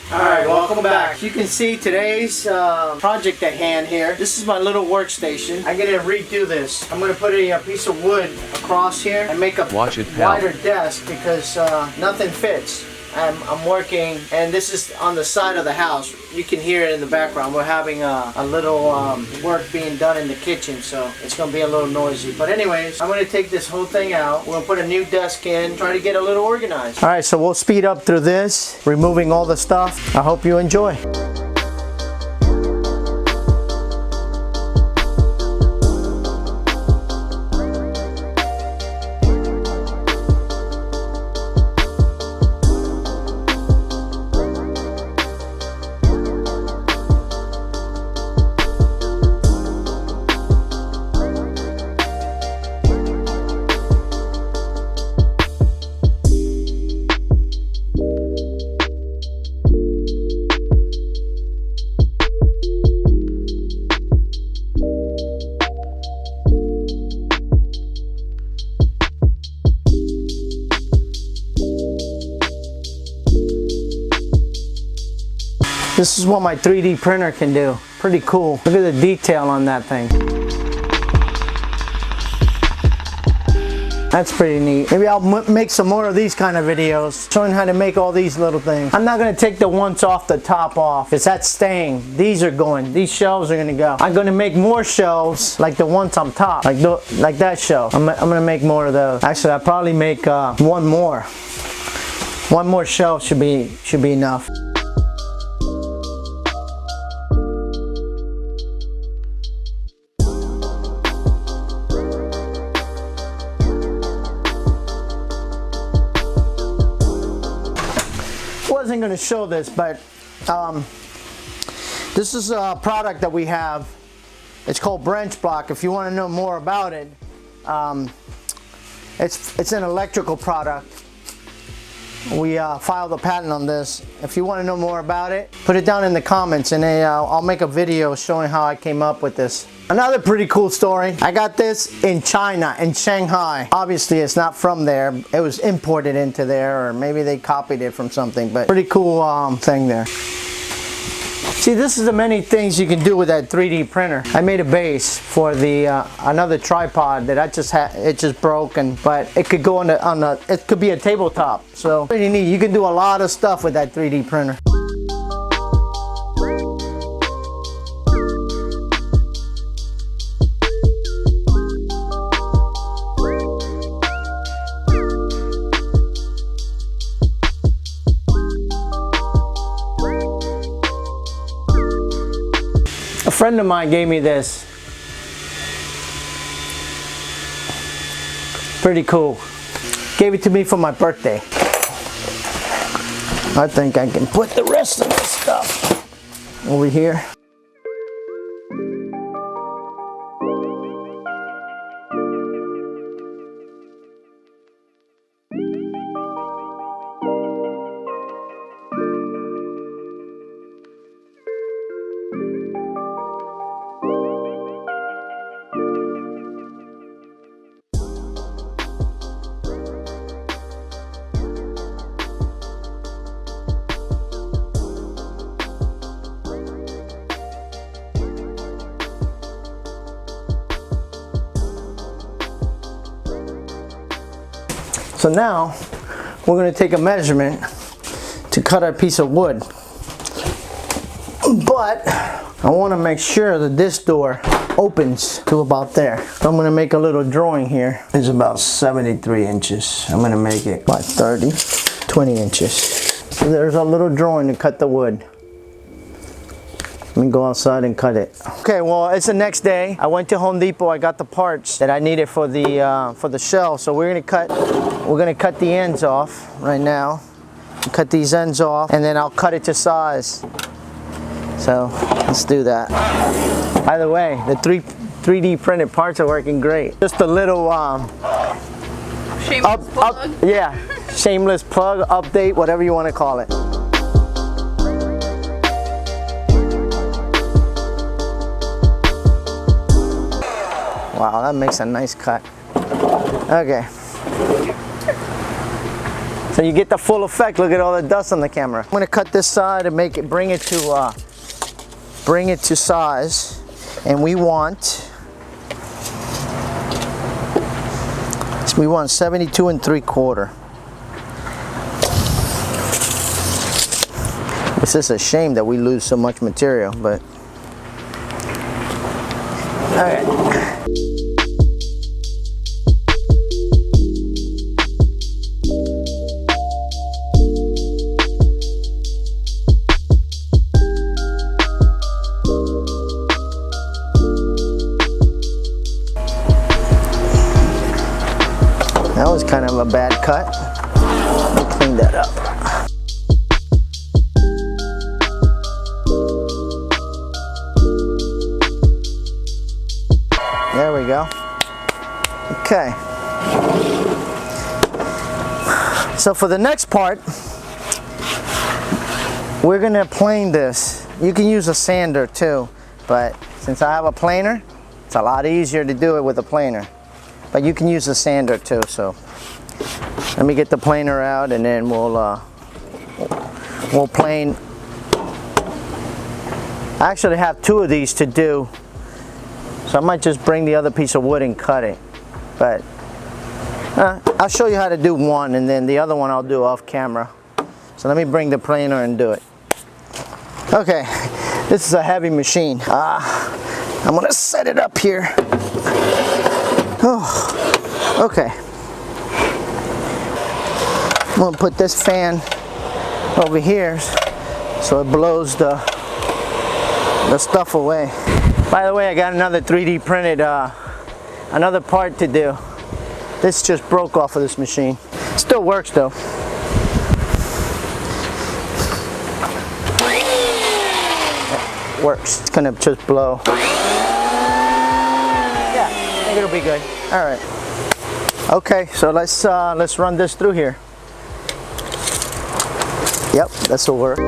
Alright, welcome back. You can see today's project at hand here. This is my little workstation. I'm going to redo this. I'm going to put a piece of wood across here and make a wider desk because nothing fits. I'm working, and this is on the side of the house. You can hear it in the background. We're having a little work being done in the kitchen, so it's going to be a little noisy. But anyways, I'm going to take this whole thing out. We're going to put a new desk in, try to get a little organized. Alright, so we'll speed up through this, removing all the stuff. I hope you enjoy. This is what my 3D printer can do. Pretty cool. Look at the detail on that thing. That's pretty neat. Maybe I'll make some more of these kind of videos showing how to make all these little things. I'm not going to take the ones off the top off because that's staying. These are going. These shelves are going to go. I'm going to make more shelves like the ones on top. Like that shelf. I'm going to make more of those. Actually, I'll probably make one more. One more shelf should be enough. I wasn't going to show this, but this is a product that we have. It's called Branch Block. If you want to know more about it, it's an electrical product. We filed a patent on this. If you want to know more about it, put it down in the comments, and I'll make a video showing how I came up with this. Another pretty cool story. I got this in China, in Shanghai. Obviously, it's not from there. It was imported into there, or maybe they copied it from something, but pretty cool thing there. See, this is the many things you can do with that 3D printer. I made a base for the another tripod that I just had. It just broke, but it could go on the it could be a tabletop. So pretty neat. You can do a lot of stuff with that 3D printer. A friend of mine gave me this. Pretty cool. Gave it to me for my birthday. I think I can put the rest of this stuff over here. So now we're going to take a measurement to cut our piece of wood, but I want to make sure that this door opens to about there. So I'm going to make a little drawing here. It's about 73 inches. I'm going to make it about 20 inches. So there's a little drawing to cut the wood. Let me go outside and cut it. Okay, well, it's the next day. I went to Home Depot. I got the parts that I needed for the shelf. So we're gonna cut the ends off right now. Cut these ends off, and then I'll cut it to size. So let's do that. By the way, the 3D printed parts are working great. Just a little shameless plug. Yeah, shameless plug, update, whatever you want to call it. Wow, that makes a nice cut. Okay. So you get the full effect. Look at all the dust on the camera. I'm gonna cut this side and bring it to size. And we want 72 3/4. It's just a shame that we lose so much material, but all right. That was kind of a bad cut. We'll clean that up. There we go. Okay. So for the next part, we're gonna plane this. You can use a sander too, but since I have a planer, it's a lot easier to do it with a planer. But you can use a sander too, so let me get the planer out and then we'll plane. I actually have 2 of these to do, so I might just bring the other piece of wood and cut it. But I'll show you how to do one, and then the other one I'll do off camera. So let me bring the planer and do it. Okay, this is a heavy machine. I'm gonna set it up here. Oh, okay. I'm gonna put this fan over here so it blows the stuff away. By the way, I got another 3D printed, another part to do. This just broke off of this machine. Still works though. It works. It's gonna just blow. Yeah, I think it'll be good. All right. Okay, so let's run this through here. Yep, this will work.